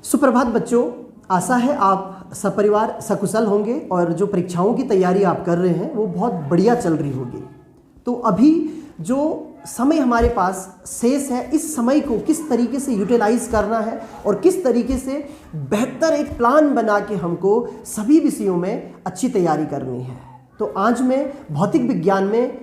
सुप्रभात बच्चों, आशा है आप सपरिवार सकुशल होंगे और जो परीक्षाओं की तैयारी आप कर रहे हैं वो बहुत बढ़िया चल रही होगी। तो अभी जो समय हमारे पास शेष है, इस समय को किस तरीके से यूटिलाइज करना है और किस तरीके से बेहतर एक प्लान बना के हमको सभी विषयों में अच्छी तैयारी करनी है। तो आज मैं भौतिक विज्ञान में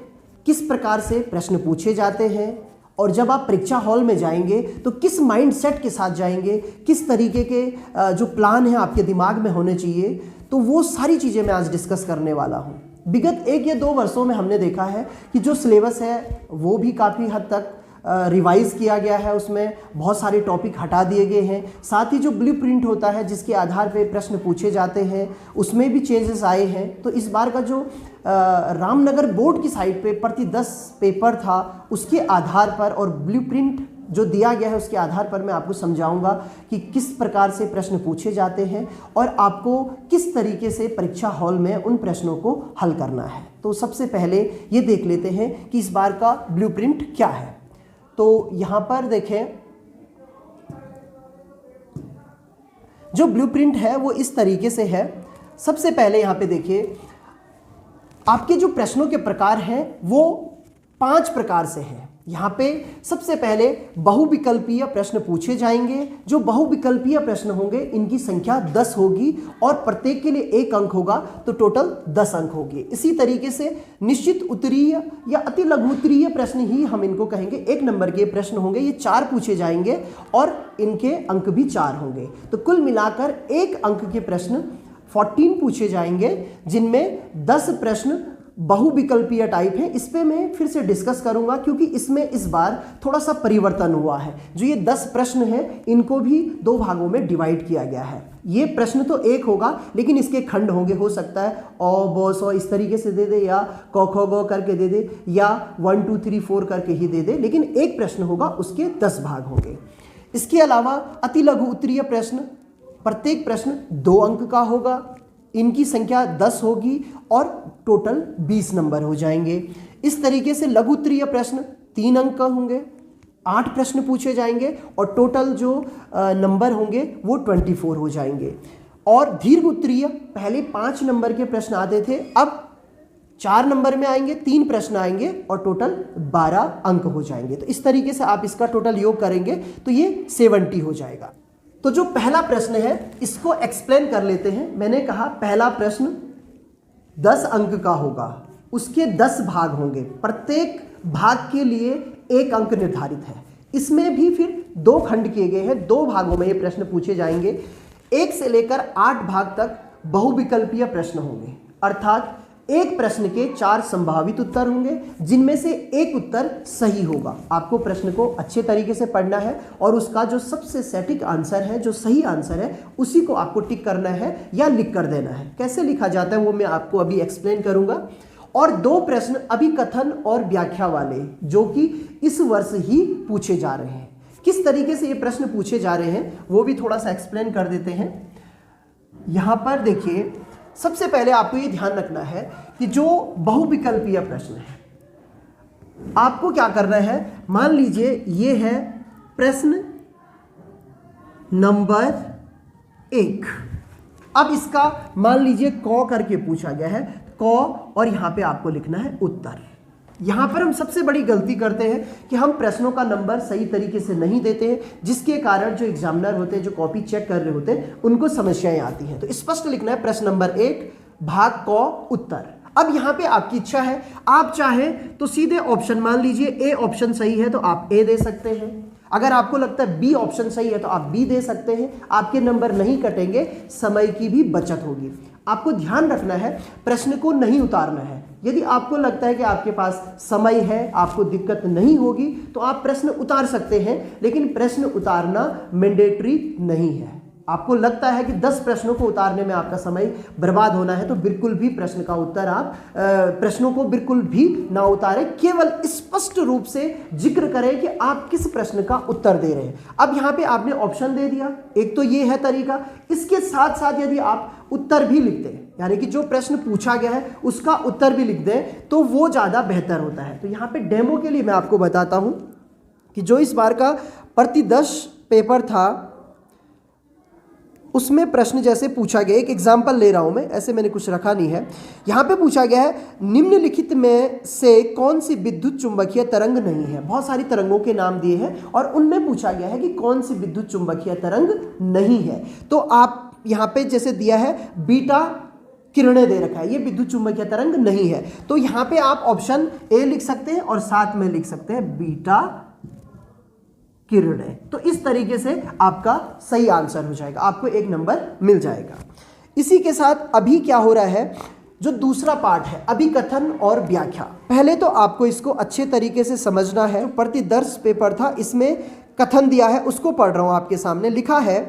किस प्रकार से प्रश्न पूछे जाते हैं और जब आप परीक्षा हॉल में जाएंगे तो किस माइंडसेट के साथ जाएंगे, किस तरीके के जो प्लान है आपके दिमाग में होने चाहिए, तो वो सारी चीज़ें मैं आज डिस्कस करने वाला हूँ। विगत 1 या 2 वर्षों में हमने देखा है कि जो सिलेबस है वो भी काफ़ी हद तक रिवाइज़ किया गया है, उसमें बहुत सारे टॉपिक हटा दिए गए हैं। साथ ही जो ब्लूप्रिंट होता है जिसके आधार पे प्रश्न पूछे जाते हैं उसमें भी चेंजेस आए हैं। तो इस बार का जो रामनगर बोर्ड की साइट पे प्रति 10 पेपर था उसके आधार पर और ब्लूप्रिंट जो दिया गया है उसके आधार पर मैं आपको समझाऊंगा कि किस प्रकार से प्रश्न पूछे जाते हैं और आपको किस तरीके से परीक्षा हॉल में उन प्रश्नों को हल करना है। तो सबसे पहले ये देख लेते हैं कि इस बार का ब्लूप्रिंट क्या है। तो यहाँ पर देखें, जो ब्लूप्रिंट है वो इस तरीके से है। सबसे पहले यहाँ पे देखिए, आपके जो प्रश्नों के प्रकार हैं वो 5 प्रकार से हैं। यहाँ पे सबसे पहले बहुविकल्पीय प्रश्न पूछे जाएंगे। जो बहुविकल्पीय प्रश्न होंगे इनकी संख्या 10 होगी और प्रत्येक के लिए 1 अंक होगा, तो टोटल 10 अंक होंगे। इसी तरीके से निश्चित उत्तरीय या अति लघु उत्तरीय प्रश्न ही हम इनको कहेंगे, 1 नंबर के प्रश्न होंगे, ये 4 पूछे जाएंगे और इनके अंक भी 4 होंगे। तो कुल मिलाकर 1 अंक के प्रश्न 14 पूछे जाएंगे, जिनमें 10 प्रश्न बहुविकल्पीय टाइप है। इस पे मैं फिर से डिस्कस करूंगा क्योंकि इसमें इस बार थोड़ा सा परिवर्तन हुआ है। जो ये 10 प्रश्न हैं इनको भी 2 भागों में डिवाइड किया गया है। ये प्रश्न तो 1 होगा लेकिन इसके खंड होंगे, हो सकता है ओ बो सो इस तरीके से दे दे या क ख ग करके दे दे या 1 2 3 4 करके ही दे दे, लेकिन 1 प्रश्न होगा उसके 10 भाग होंगे। इसके अलावा अति लघु उत्तरीय प्रश्न, प्रत्येक प्रश्न 2 अंक का होगा, इनकी संख्या 10 होगी और टोटल 20 नंबर हो जाएंगे। इस तरीके से लघु उत्तरीय प्रश्न 3 अंक का होंगे, 8 प्रश्न पूछे जाएंगे और टोटल जो नंबर होंगे वो 24 हो जाएंगे। और दीर्घ उत्तरीय पहले 5 नंबर के प्रश्न आते थे, अब 4 नंबर में आएंगे, 3 प्रश्न आएंगे और टोटल 12 अंक हो जाएंगे। तो इस तरीके से आप इसका टोटल योग करेंगे तो ये 70 हो जाएगा। तो जो पहला प्रश्न है इसको एक्सप्लेन कर लेते हैं। मैंने कहा पहला प्रश्न 10 अंक का होगा, उसके 10 भाग होंगे, प्रत्येक भाग के लिए 1 अंक निर्धारित है। इसमें भी फिर 2 खंड किए गए हैं, 2 भागों में ये प्रश्न पूछे जाएंगे। 1 से लेकर 8 भाग तक बहुविकल्पीय प्रश्न होंगे, अर्थात एक प्रश्न के 4 संभावित उत्तर होंगे जिनमें से 1 उत्तर सही होगा। आपको प्रश्न को अच्छे तरीके से पढ़ना है और उसका जो सबसे सटीक आंसर है, जो सही आंसर है, उसी को आपको टिक करना है या लिख कर देना है। कैसे लिखा जाता है वो मैं आपको अभी एक्सप्लेन करूंगा। और 2 प्रश्न अभिकथन और व्याख्या वाले, जो कि इस वर्ष ही पूछे जा रहे हैं। किस तरीके से ये प्रश्न पूछे जा रहे हैं वो भी थोड़ा सा एक्सप्लेन कर देते हैं। यहां पर देखिए, सबसे पहले आपको ये ध्यान रखना है कि जो बहुविकल्पीय प्रश्न है, आपको क्या करना है, मान लीजिए ये है प्रश्न नंबर 1। अब इसका मान लीजिए क करके पूछा गया है, क, और यहां पे आपको लिखना है उत्तर। यहां पर हम सबसे बड़ी गलती करते हैं कि हम प्रश्नों का नंबर सही तरीके से नहीं देते हैं, जिसके कारण जो एग्जामिनर होते हैं, जो कॉपी चेक कर रहे होते हैं, उनको समस्याएं आती हैं। तो स्पष्ट लिखना है प्रश्न नंबर 1 भाग क उत्तर। अब यहां पे आपकी इच्छा है, आप चाहें तो सीधे ऑप्शन, मान लीजिए ए ऑप्शन सही है तो आप ए दे सकते हैं, अगर आपको लगता है बी ऑप्शन सही है तो आप बी दे सकते हैं। आपके नंबर नहीं कटेंगे, समय की भी बचत होगी। आपको ध्यान रखना है, प्रश्न को नहीं उतारना है। यदि आपको लगता है कि आपके पास समय है, आपको दिक्कत नहीं होगी, तो आप प्रश्न उतार सकते हैं, लेकिन प्रश्न उतारना मैंडेटरी नहीं है। आपको लगता है कि 10 प्रश्नों को उतारने में आपका समय बर्बाद होना है तो बिल्कुल भी प्रश्न का उत्तर आप प्रश्नों को बिल्कुल भी ना उतारें, केवल स्पष्ट रूप से जिक्र करें कि आप किस प्रश्न का उत्तर दे रहे हैं। अब यहाँ पे आपने ऑप्शन दे दिया, एक तो ये है तरीका। इसके साथ साथ यदि आप उत्तर भी लिख दें, यानी कि जो प्रश्न पूछा गया है उसका उत्तर भी लिख दें, तो वो ज़्यादा बेहतर होता है। तो यहाँ पे डेमो के लिए मैं आपको बताता हूँ कि जो इस बार का प्रति 10 पेपर था उसमें प्रश्न जैसे पूछा गया, एक एग्जाम्पल ले रहा हूं मैं, ऐसे मैंने कुछ रखा नहीं है। यहाँ पे पूछा गया है निम्नलिखित में से कौन सी विद्युत चुंबकीय तरंग नहीं है। बहुत सारी तरंगों के नाम दिए हैं और उनमें पूछा गया है कि कौन सी विद्युत चुंबकीय तरंग नहीं है। तो आप यहाँ पे जैसे दिया है बीटा किरणें दे रखा है, ये विद्युत चुंबकीय तरंग नहीं है। तो यहाँ पे आप ऑप्शन ए लिख सकते हैं और साथ में लिख सकते हैं बीटा किरणें। तो इस तरीके से आपका सही आंसर हो जाएगा, आपको 1 नंबर मिल जाएगा। इसी के साथ अभी क्या हो रहा है, जो दूसरा पार्ट है अभिकथन और व्याख्या। पहले तो आपको इसको अच्छे तरीके से समझना है। जो प्रतिदर्श पेपर था इसमें कथन दिया है, उसको पढ़ रहा हूं आपके सामने। लिखा है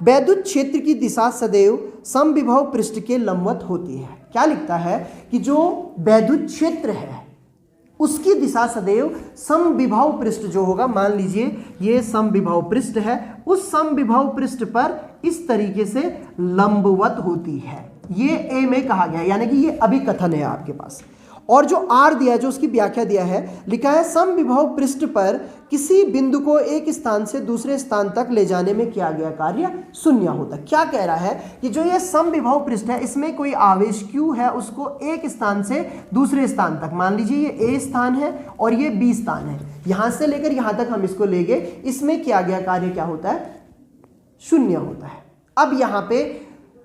वैद्युत क्षेत्र की दिशा सदैव समविभव पृष्ठ के लंबवत होती है। क्या लिखता है कि जो वैद्युत क्षेत्र है उसकी दिशा सदैव समविभव पृष्ठ जो होगा, मान लीजिए ये समविभव पृष्ठ है, उस समविभव पृष्ठ पर इस तरीके से लंबवत होती है। ये ए में कहा गया है, यानी कि ये अभिकथन है आपके पास। और जो आर दिया है, जो उसकी व्याख्या दिया है, लिखा है समविभव पृष्ठ पर किसी बिंदु को एक स्थान से दूसरे स्थान तक ले जाने में किया गया कार्य शून्य होता है। क्या कह रहा है कि जो ये समविभव पृष्ठ है इसमें कोई आवेश Q है, उसको एक स्थान से दूसरे स्थान तक, मान लीजिए ये A स्थान है और ये B स्थान है, यहां से लेकर यहां तक हम इसको ले गए, इसमें किया गया कार्य क्या होता है, शून्य होता है। अब यहां पे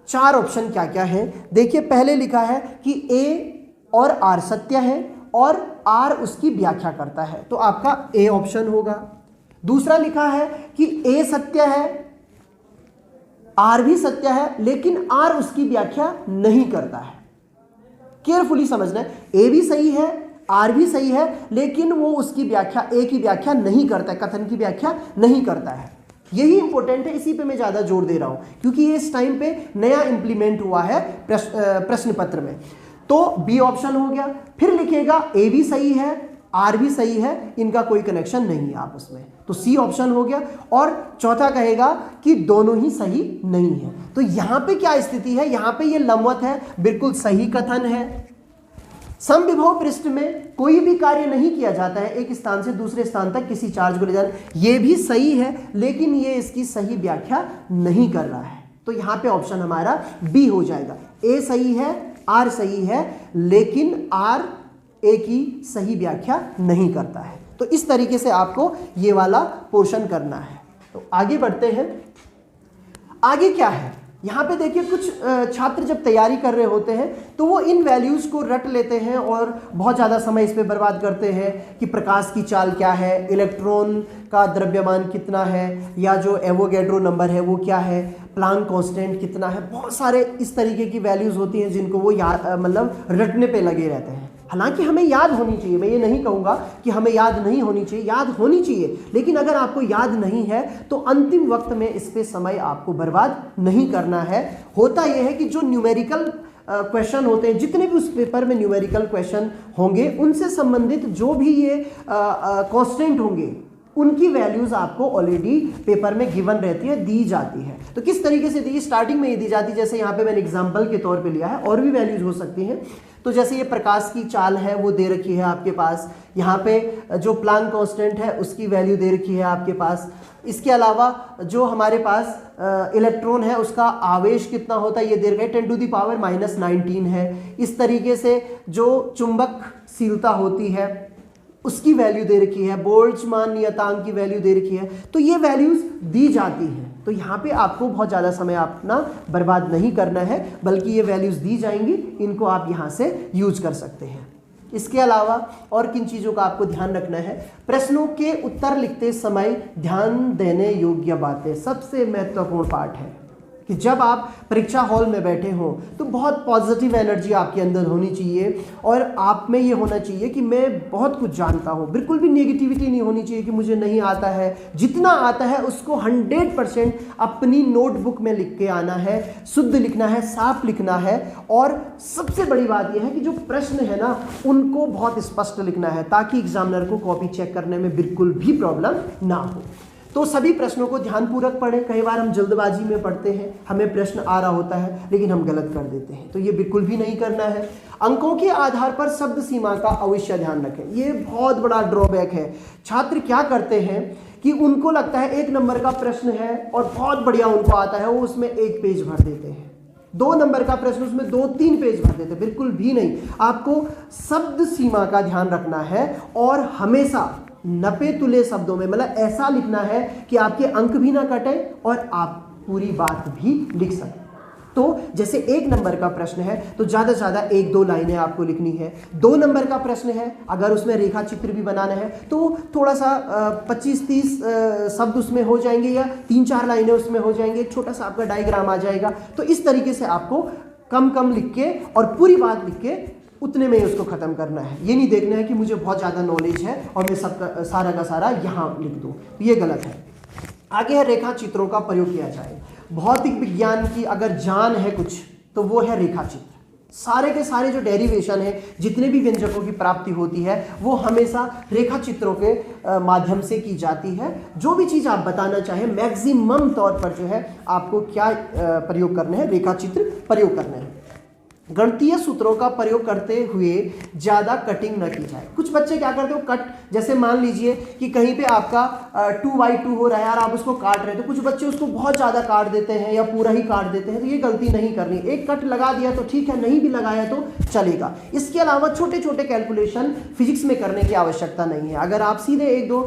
4 ऑप्शन क्या क्या है देखिए। पहले लिखा है कि A और R सत्य है और R उसकी व्याख्या करता है, तो आपका A ऑप्शन होगा। दूसरा लिखा है कि A सत्य है, R भी सत्य है, लेकिन R उसकी व्याख्या नहीं करता है। केयरफुली समझना है, A भी सही है, R भी सही है, लेकिन वो उसकी व्याख्या, A की व्याख्या नहीं करता है, कथन की व्याख्या नहीं करता है। यही इंपॉर्टेंट है, इसी पे मैं ज्यादा जोर दे रहा हूं क्योंकि ये इस टाइम पे नया इंप्लीमेंट हुआ है प्रश्न पत्र में। तो बी ऑप्शन हो गया। फिर लिखेगा ए भी सही है, आर भी सही है, इनका कोई कनेक्शन नहीं है आपस में, तो सी ऑप्शन हो गया। और चौथा कहेगा कि दोनों ही सही नहीं है। तो यहां पे क्या स्थिति है, यहां पे ये लंबवत है, बिल्कुल सही कथन है। समविभव पृष्ठ में कोई भी कार्य नहीं किया जाता है एक स्थान से दूसरे स्थान तक किसी चार्ज को ले जाना, ये भी सही है, लेकिन ये इसकी सही व्याख्या नहीं कर रहा है। तो यहां पे ऑप्शन हमारा बी हो जाएगा। ए सही है, आर सही है, लेकिन आर ए की सही व्याख्या नहीं करता है। तो इस तरीके से आपको ये वाला पोर्शन करना है। तो आगे बढ़ते हैं। आगे क्या है यहाँ पे देखिए, कुछ छात्र जब तैयारी कर रहे होते हैं तो वो इन वैल्यूज़ को रट लेते हैं और बहुत ज़्यादा समय इस पे बर्बाद करते हैं कि प्रकाश की चाल क्या है, इलेक्ट्रॉन का द्रव्यमान कितना है, या जो एवोगैड्रो नंबर है वो क्या है, प्लांक कांस्टेंट कितना है। बहुत सारे इस तरीके की वैल्यूज़ होती हैं जिनको वो याद मतलब रटने पे लगे रहते हैं। हालांकि हमें याद होनी चाहिए, मैं ये नहीं कहूँगा कि हमें याद नहीं होनी चाहिए, याद होनी चाहिए, लेकिन अगर आपको याद नहीं है तो अंतिम वक्त में इस पे समय आपको बर्बाद नहीं करना है। होता यह है कि जो न्यूमेरिकल क्वेश्चन होते हैं, जितने भी उस पेपर में न्यूमेरिकल क्वेश्चन होंगे, उनसे संबंधित जो भी ये कांस्टेंट होंगे उनकी वैल्यूज आपको ऑलरेडी पेपर में गिवन रहती है, दी जाती है। तो किस तरीके से दी, स्टार्टिंग में ये दी जाती है, जैसे यहाँ पे मैंने एग्जांपल के तौर पे लिया है, और भी वैल्यूज हो सकती हैं। तो जैसे ये प्रकाश की चाल है वो दे रखी है आपके पास, यहाँ पे जो प्लांक कांस्टेंट है उसकी वैल्यू दे रखी है आपके पास। इसके अलावा जो हमारे पास इलेक्ट्रॉन है उसका आवेश कितना होता है ये दे रखा है, 10⁻⁻19 है। इस तरीके से जो चुंबकशीलता होती है उसकी वैल्यू दे रखी है, बोल्ट्जमान नियतांक की वैल्यू दे रखी है। तो ये वैल्यूज दी जाती हैं। तो यहाँ पे आपको बहुत ज़्यादा समय अपना बर्बाद नहीं करना है, बल्कि ये वैल्यूज दी जाएंगी, इनको आप यहाँ से यूज कर सकते हैं। इसके अलावा और किन चीज़ों का आपको ध्यान रखना है, प्रश्नों के उत्तर लिखते समय ध्यान देने योग्य बातें सबसे महत्वपूर्ण पार्ट है कि जब आप परीक्षा हॉल में बैठे हो तो बहुत पॉजिटिव एनर्जी आपके अंदर होनी चाहिए और आप में ये होना चाहिए कि मैं बहुत कुछ जानता हूँ। बिल्कुल भी नेगेटिविटी नहीं होनी चाहिए कि मुझे नहीं आता है। जितना आता है उसको 100% अपनी नोटबुक में लिख के आना है, शुद्ध लिखना है, साफ लिखना है। और सबसे बड़ी बात यह है कि जो प्रश्न है ना उनको बहुत स्पष्ट लिखना है ताकि एग्जामिनर को कॉपी चेक करने में बिल्कुल भी प्रॉब्लम ना हो। तो सभी प्रश्नों को ध्यानपूर्वक पढ़ें। कई बार हम जल्दबाजी में पढ़ते हैं, हमें प्रश्न आ रहा होता है लेकिन हम गलत कर देते हैं, तो ये बिल्कुल भी नहीं करना है। अंकों के आधार पर शब्द सीमा का अवश्य ध्यान रखें, ये बहुत बड़ा ड्रॉबैक है। छात्र क्या करते हैं कि उनको लगता है 1 नंबर का प्रश्न है और बहुत बढ़िया उनको आता है, वो उसमें 1 पेज भर देते हैं। 2 नंबर का प्रश्न उसमें 2-3 पेज भर देते, बिल्कुल भी नहीं। आपको शब्द सीमा का ध्यान रखना है और हमेशा नपे तुले शब्दों में, मतलब ऐसा लिखना है कि आपके अंक भी ना कटे और आप पूरी बात भी लिख सकें। तो जैसे 1 नंबर का प्रश्न है तो ज़्यादा से ज़्यादा 1-2 लाइनें आपको लिखनी है। 2 नंबर का प्रश्न है, अगर उसमें रेखा चित्र भी बनाना है तो थोड़ा सा 25-30 शब्द उसमें हो जाएंगे या 3-4 लाइनें उसमें हो जाएंगे, एक छोटा सा आपका डायग्राम आ जाएगा। तो इस तरीके से आपको कम कम लिख के और पूरी बात लिख के उतने में ही उसको ख़त्म करना है। ये नहीं देखना है कि मुझे बहुत ज़्यादा नॉलेज है और मैं सबका सारा का सारा यहाँ लिख दूँ, तो ये गलत है। आगे है रेखा चित्रों का प्रयोग किया जाए। भौतिक विज्ञान की अगर जान है कुछ तो वो है रेखा चित्र। सारे के सारे जो डेरिवेशन है, जितने भी व्यंजकों की प्राप्ति होती है वो हमेशा रेखा चित्रों के माध्यम से की जाती है। जो भी चीज़ आप बताना चाहें मैक्सिमम तौर पर जो है आपको क्या प्रयोग करने हैं, रेखा चित्र प्रयोग करने हैं। गणितीय सूत्रों का प्रयोग करते हुए ज़्यादा कटिंग न की जाए। कुछ बच्चे क्या करते हो, कट, जैसे मान लीजिए कि कहीं पे आपका 2/2 हो रहा है और आप उसको काट रहे हैं, तो कुछ बच्चे उसको बहुत ज़्यादा काट देते हैं या पूरा ही काट देते हैं। तो ये गलती नहीं करनी। एक कट लगा दिया तो ठीक है, नहीं भी लगाया तो चलेगा। इसके अलावा छोटे छोटे कैलकुलेशन फिजिक्स में करने की आवश्यकता नहीं है। अगर आप सीधे 1-2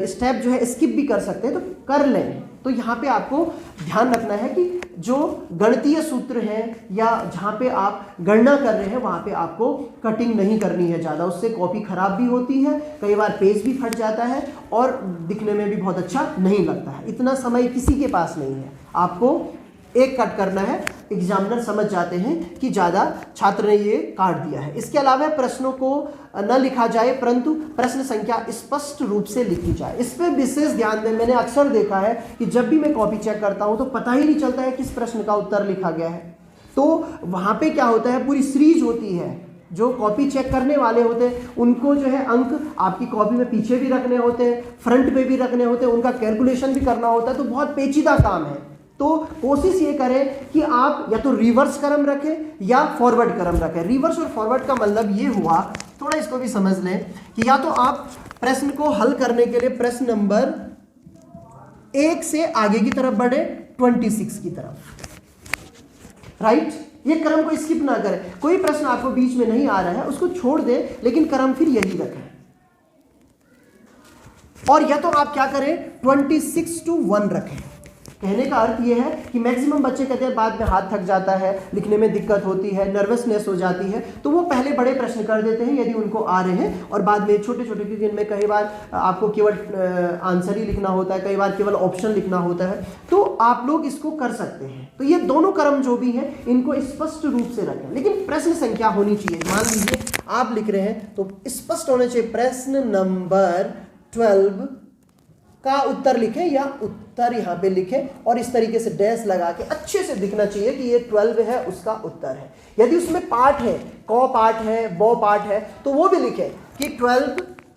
स्टेप जो है स्किप भी कर सकते हैं तो कर लें। तो यहाँ पे आपको ध्यान रखना है कि जो गणितीय सूत्र हैं या जहाँ पे आप गणना कर रहे हैं वहाँ पे आपको कटिंग नहीं करनी है ज़्यादा, उससे कॉपी खराब भी होती है, कई बार पेज भी फट जाता है और दिखने में भी बहुत अच्छा नहीं लगता है। इतना समय किसी के पास नहीं है, आपको एक कट करना है। एग्जामिनर समझ जाते हैं कि ज़्यादा छात्र ने ये काट दिया है। इसके अलावा प्रश्नों को न लिखा जाए परंतु प्रश्न संख्या स्पष्ट रूप से लिखी जाए। इस पर विशेष ध्यान दें। मैंने अक्सर देखा है कि जब भी मैं कॉपी चेक करता हूँ तो पता ही नहीं चलता है किस प्रश्न का उत्तर लिखा गया है। तो वहाँ पे क्या होता है, पूरी सीरीज होती है। जो कॉपी चेक करने वाले होते हैं उनको जो है अंक आपकी कॉपी में पीछे भी रखने होते हैं, फ्रंट पे भी रखने होते हैं, उनका कैलकुलेशन भी करना होता है। तो बहुत पेचीदा काम है। तो कोशिश ये करें कि आप या तो रिवर्स क्रम रखें या फॉरवर्ड क्रम रखें। रिवर्स और फॉरवर्ड का मतलब ये हुआ, थोड़ा इसको भी समझ लें कि या तो आप प्रश्न को हल करने के लिए प्रश्न नंबर 1 से आगे की तरफ बढ़े 26 की तरफ, राइट। ये क्रम को स्किप ना करें। कोई प्रश्न आपको बीच में नहीं आ रहा है उसको छोड़ दें, लेकिन क्रम फिर यही रखें। और या तो आप क्या करें 26 to 1 रखें। कहने का अर्थ यह है कि मैक्सिमम बच्चे कहते हैं बाद में हाथ थक जाता है, लिखने में दिक्कत होती है, नर्वसनेस हो जाती है, तो वो पहले बड़े प्रश्न कर देते हैं यदि उनको आ रहे हैं और बाद में छोटे छोटे, क्योंकि इनमें कई बार आपको केवल आंसर ही लिखना होता है, कई बार केवल ऑप्शन लिखना होता है, तो आप लोग इसको कर सकते हैं। तो ये दोनों क्रम जो भी हैं इनको स्पष्ट रूप से रखें, लेकिन प्रश्न संख्या होनी चाहिए। मान लीजिए आप लिख रहे हैं तो स्पष्ट होना चाहिए, प्रश्न नंबर 12 का उत्तर लिखें या उत्तर यहाँ पे लिखें और इस तरीके से डैश लगा के अच्छे से दिखना चाहिए कि ये 12 है उसका उत्तर है। यदि उसमें पार्ट है, क पार्ट है, ब पार्ट है, तो वो भी लिखें कि 12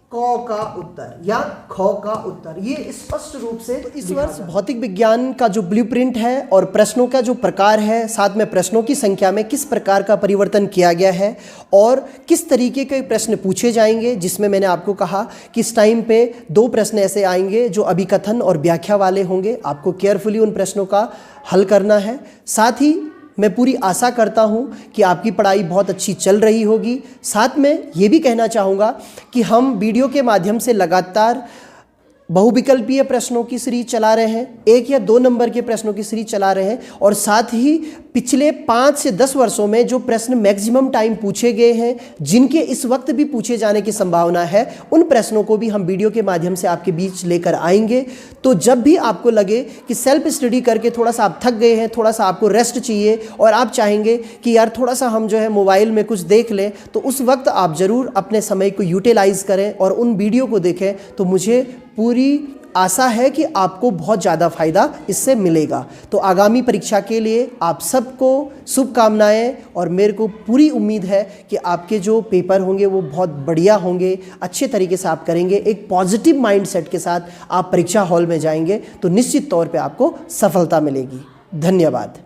क का उत्तर या ख का उत्तर, ये स्पष्ट रूप से। तो इस वर्ष भौतिक विज्ञान का जो ब्लूप्रिंट है और प्रश्नों का जो प्रकार है, साथ में प्रश्नों की संख्या में किस प्रकार का परिवर्तन किया गया है और किस तरीके के प्रश्न पूछे जाएंगे, जिसमें मैंने आपको कहा कि इस टाइम पे 2 प्रश्न ऐसे आएंगे जो अभिकथन और व्याख्या वाले होंगे। आपको केयरफुली उन प्रश्नों का हल करना है। साथ ही मैं पूरी आशा करता हूं कि आपकी पढ़ाई बहुत अच्छी चल रही होगी। साथ में ये भी कहना चाहूँगा कि हम वीडियो के माध्यम से लगातार बहुविकल्पीय प्रश्नों की सीरीज चला रहे हैं, 1 या 2 नंबर के प्रश्नों की सीरीज चला रहे हैं और साथ ही पिछले 5 से 10 वर्षों में जो प्रश्न मैक्सिमम टाइम पूछे गए हैं, जिनके इस वक्त भी पूछे जाने की संभावना है, उन प्रश्नों को भी हम वीडियो के माध्यम से आपके बीच लेकर आएंगे। तो जब भी आपको लगे कि सेल्फ स्टडी करके थोड़ा सा आप थक गए हैं, थोड़ा सा आपको रेस्ट चाहिए और आप चाहेंगे कि यार थोड़ा सा हम जो है मोबाइल में कुछ देख लें, तो उस वक्त आप ज़रूर अपने समय को यूटिलाइज़ करें और उन वीडियो को देखें। तो मुझे पूरी आशा है कि आपको बहुत ज़्यादा फ़ायदा इससे मिलेगा। तो आगामी परीक्षा के लिए आप सबको शुभकामनाएं और मेरे को पूरी उम्मीद है कि आपके जो पेपर होंगे वो बहुत बढ़िया होंगे, अच्छे तरीके से आप करेंगे, एक पॉजिटिव माइंडसेट के साथ आप परीक्षा हॉल में जाएंगे तो निश्चित तौर पे आपको सफलता मिलेगी। धन्यवाद।